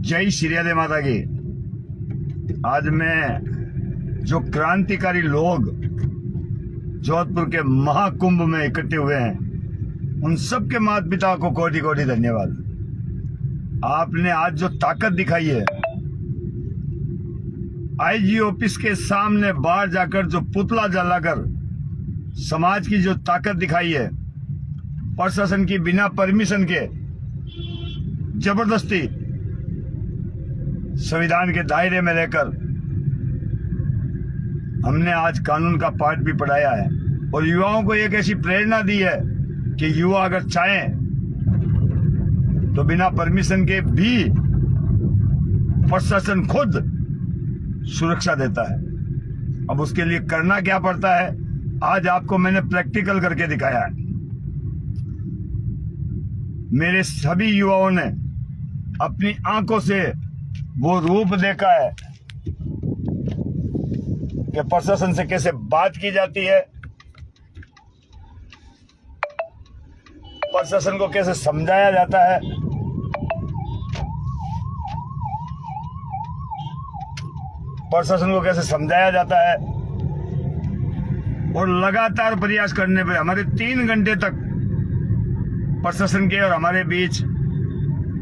जय श्री राधे माता की। आज मैं जो क्रांतिकारी लोग जोधपुर के महाकुंभ में इकट्ठे हुए हैं उन सब के माता पिता को कोटि कोटि धन्यवाद। आपने आज जो ताकत दिखाई है, आईजी ऑफिस के सामने बाहर जाकर जो पुतला जलाकर समाज की जो ताकत दिखाई है, प्रशासन की बिना परमिशन के जबरदस्ती संविधान के दायरे में रहकर हमने आज कानून का पाठ भी पढ़ाया है और युवाओं को एक ऐसी प्रेरणा दी है कि युवा अगर चाहें तो बिना परमिशन के भी प्रशासन खुद सुरक्षा देता है। अब उसके लिए करना क्या पड़ता है, आज आपको मैंने प्रैक्टिकल करके दिखाया है। मेरे सभी युवाओं ने अपनी आंखों से वो रूप देखा है कि प्रशासन से कैसे बात की जाती है, प्रशासन को कैसे समझाया जाता है, प्रशासन को कैसे समझाया जाता है। और लगातार प्रयास करने पर हमारे 3 घंटे तक प्रशासन के और हमारे बीच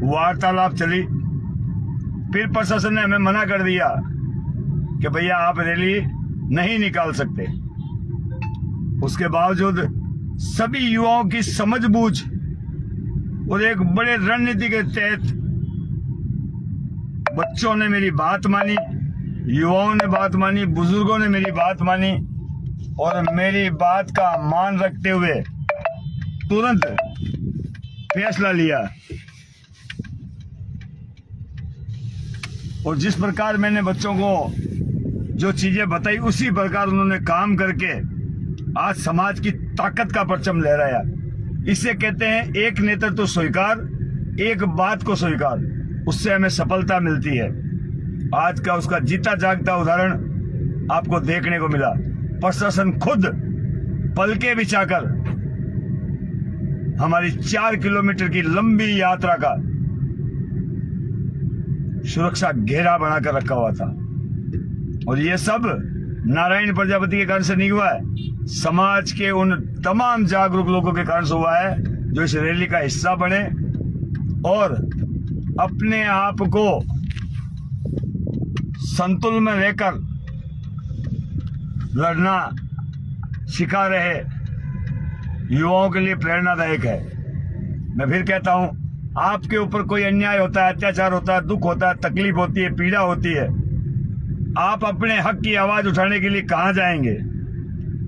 वार्तालाप चली। फिर प्रशासन ने हमें मना कर दिया कि भैया आप रैली नहीं निकाल सकते। उसके बावजूद सभी युवाओं की समझबूझ और एक बड़े रणनीति के तहत बच्चों ने मेरी बात मानी, युवाओं ने बात मानी, बुजुर्गों ने मेरी बात मानी और मेरी बात का मान रखते हुए तुरंत फैसला लिया। और जिस प्रकार मैंने बच्चों को जो चीजें बताई उसी प्रकार उन्होंने काम करके आज समाज की ताकत का परचम लहराया। इसे कहते हैं एक नेतृत्व स्वीकार, एक बात को स्वीकार, उससे हमें सफलता मिलती है। आज का उसका जीता जागता उदाहरण आपको देखने को मिला। प्रशासन खुद पलके बिछाकर हमारी 4 किलोमीटर की लंबी यात्रा का सुरक्षा घेरा बनाकर रखा हुआ था। और ये सब नारायण प्रजापति के कारण से नहीं हुआ है, समाज के उन तमाम जागरूक लोगों के कारण से हुआ है जो इस रैली का हिस्सा बने और अपने आप को संतुलन में रहकर लड़ना सिखा रहे युवाओं के लिए प्रेरणादायक है। मैं फिर कहता हूं, आपके ऊपर कोई अन्याय होता है, अत्याचार होता है, दुख होता है, तकलीफ होती है, पीड़ा होती है, आप अपने हक की आवाज उठाने के लिए कहां जाएंगे?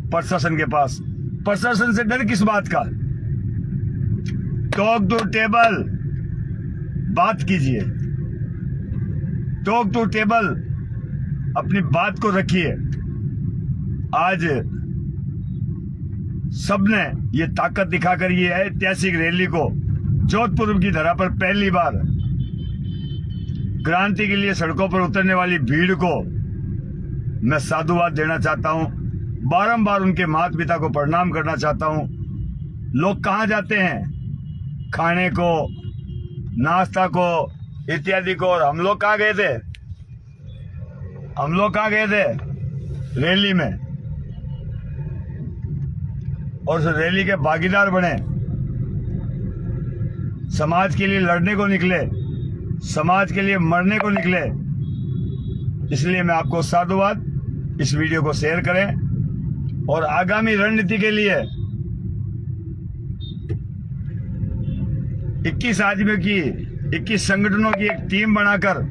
प्रशासन के पास। प्रशासन से डर किस बात का? टॉक टू टेबल, बात कीजिए, टॉक टू टेबल, अपनी बात को रखिए। आज सबने ये ताकत दिखाकर ये ऐतिहासिक रैली को जोधपुर की धरा पर पहली बार क्रांति के लिए सड़कों पर उतरने वाली भीड़ को मैं साधुवाद देना चाहता हूं। बारंबार उनके माता पिता को प्रणाम करना चाहता हूं। लोग कहां जाते हैं? खाने को, नाश्ता को, इत्यादि को। और हम लोग कहां गए थे? हम लोग कहां गए थे? रैली में। और उस रैली के भागीदार बने, समाज के लिए लड़ने को निकले, समाज के लिए मरने को निकले। इसलिए मैं आपको साधुवाद। इस वीडियो को शेयर करें और आगामी रणनीति के लिए 21 आदमियों की, 21 संगठनों की एक टीम बनाकर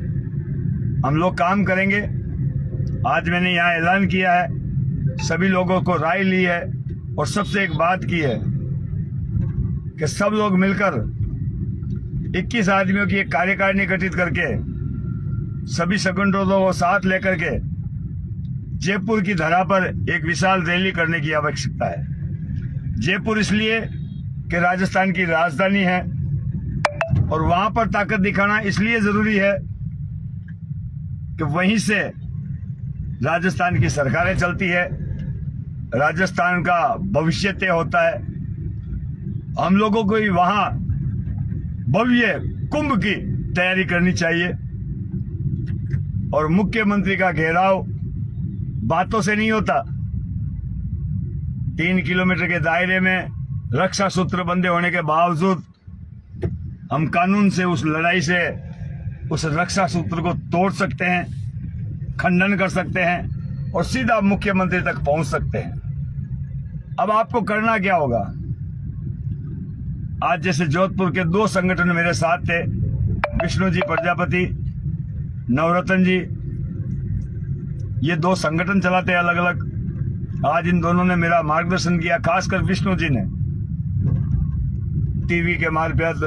हम लोग काम करेंगे। आज मैंने यहाँ ऐलान किया है, सभी लोगों को राय ली है और सबसे एक बात की है कि सब लोग मिलकर 21 आदमियों की एक कार्यकारिणी गठित करके सभी संगठनों को साथ लेकर के जयपुर की धरा पर एक विशाल रैली करने की आवश्यकता है। जयपुर इसलिए कि राजस्थान की राजधानी है और वहां पर ताकत दिखाना इसलिए जरूरी है कि वहीं से राजस्थान की सरकारें चलती है, राजस्थान का भविष्य तय होता है। हम लोगों को वहां भव्य कुंभ की तैयारी करनी चाहिए। और मुख्यमंत्री का घेराव बातों से नहीं होता। 3 किलोमीटर के दायरे में रक्षा सूत्र बंधे होने के बावजूद हम कानून से उस लड़ाई से उस रक्षा सूत्र को तोड़ सकते हैं, खंडन कर सकते हैं और सीधा मुख्यमंत्री तक पहुंच सकते हैं। अब आपको करना क्या होगा? आज जैसे जोधपुर के 2 संगठन मेरे साथ थे, विष्णु जी प्रजापति, नवरत्न जी, ये 2 संगठन चलाते हैं अलग अलग। आज इन दोनों ने मेरा मार्गदर्शन किया, खासकर विष्णु जी ने टीवी के मार्फत,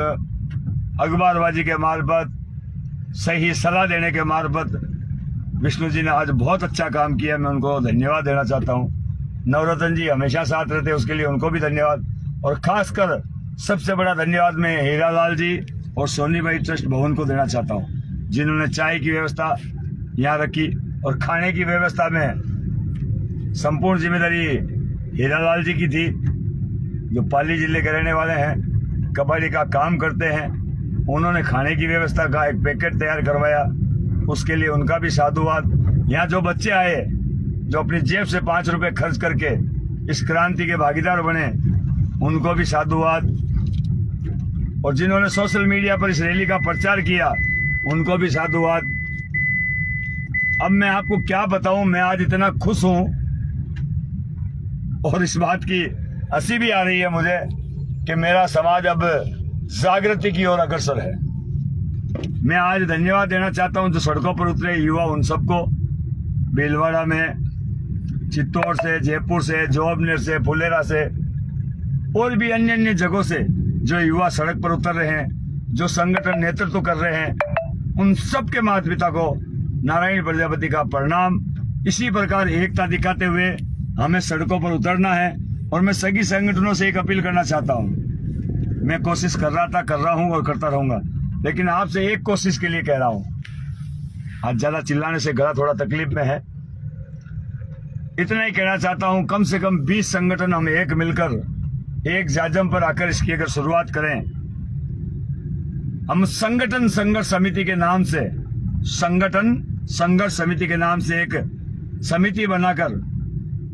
अखबारबाजी के मार्फत, सही सलाह देने के मार्फत विष्णु जी ने आज बहुत अच्छा काम किया। मैं उनको धन्यवाद देना चाहता हूँ। नवरत्न जी हमेशा साथ रहते, उसके लिए उनको भी धन्यवाद। और खासकर सबसे बड़ा धन्यवाद मैं हीरालाल जी और सोनीबाई ट्रस्ट भवन को देना चाहता हूँ, जिन्होंने चाय की व्यवस्था यहाँ रखी और खाने की व्यवस्था में संपूर्ण जिम्मेदारी हीरालाल जी की थी, जो पाली जिले के रहने वाले हैं, कबाड़ी का काम करते हैं। उन्होंने खाने की व्यवस्था का एक पैकेट तैयार करवाया, उसके लिए उनका भी साधुवाद। यहाँ जो बच्चे आए, जो अपनी जेब से 5 रुपए खर्च करके इस क्रांति के भागीदार बने, उनको भी साधुवाद। और जिन्होंने सोशल मीडिया पर इस रैली का प्रचार किया, उनको भी साधुवाद। अब मैं आपको क्या बताऊं, मैं आज इतना खुश हूं और इस बात की हंसी भी आ रही है मुझे कि मेरा समाज अब जागृति की ओर अग्रसर है। मैं आज धन्यवाद देना चाहता हूं जो सड़कों पर उतरे युवा, उन सबको, भीलवाड़ा में, चित्तौड़ से, जयपुर से, जोबनेर से, फुलेरा से और भी अन्य अन्य जगहों से जो युवा सड़क पर उतर रहे हैं, जो संगठन नेतृत्व कर रहे हैं, उन सब के माता पिता को नारायण प्रजापति का प्रणाम। इसी प्रकार एकता दिखाते हुए हमें सड़कों पर उतरना है। और मैं सभी संगठनों से एक अपील करना चाहता हूं। मैं कोशिश कर रहा था, कर रहा हूं और करता रहूंगा, लेकिन आपसे एक कोशिश के लिए कह रहा हूं। आज ज्यादा चिल्लाने से गला थोड़ा तकलीफ में है। इतना ही कहना चाहता हूं, कम से कम 20 संगठन हम एक मिलकर एक जाजम पर आकर इसकी अगर शुरुआत करें, हम संगठन संघर्ष समिति के नाम से, संगठन संघर्ष समिति के नाम से एक समिति बनाकर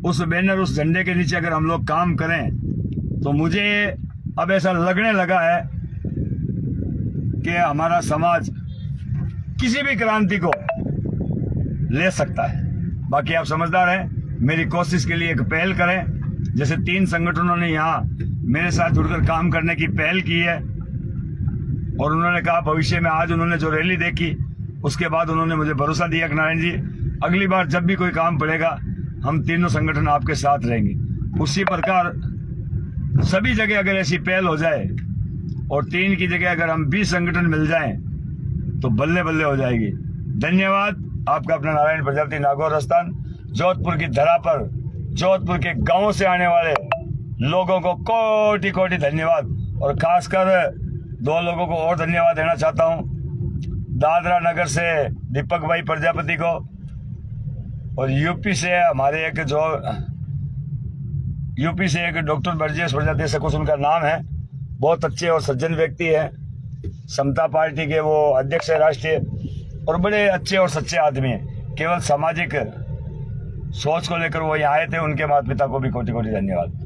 उस बैनर, उस झंडे के नीचे अगर हम लोग काम करें, तो मुझे अब ऐसा लगने लगा है कि हमारा समाज किसी भी क्रांति को ले सकता है। बाकी आप समझदार हैं, मेरी कोशिश के लिए एक पहल करें। जैसे 3 संगठनों ने यहाँ मेरे साथ जुड़कर काम करने की पहल की है और उन्होंने कहा भविष्य में, आज उन्होंने जो रैली देखी उसके बाद उन्होंने मुझे भरोसा दिया कि नारायण जी, अगली बार जब भी कोई काम पड़ेगा हम तीनों संगठन आपके साथ रहेंगे। उसी प्रकार सभी जगह अगर ऐसी पहल हो जाए और 3 की जगह अगर हम 20 संगठन मिल जाएं तो बल्ले बल्ले हो जाएगी। धन्यवाद। आपका अपना नारायण प्रजापति, नागौर राजस्थान। जोधपुर की धरा पर जोधपुर के गांवों से आने वाले लोगों को कोटि कोटि धन्यवाद। और खासकर 2 लोगों को और धन्यवाद देना चाहता हूं, दादरा नगर से दीपक भाई प्रजापति को और यूपी से हमारे एक डॉक्टर ब्रजेश प्रजापति से कुछ उनका नाम है, बहुत अच्छे और सज्जन व्यक्ति हैं, समता पार्टी के वो अध्यक्ष है राष्ट्रीय, और बड़े अच्छे और सच्चे आदमी हैं। केवल सामाजिक सोच को लेकर वो यहाँ आए थे, उनके माता पिता को भी कोटि कोटि धन्यवाद।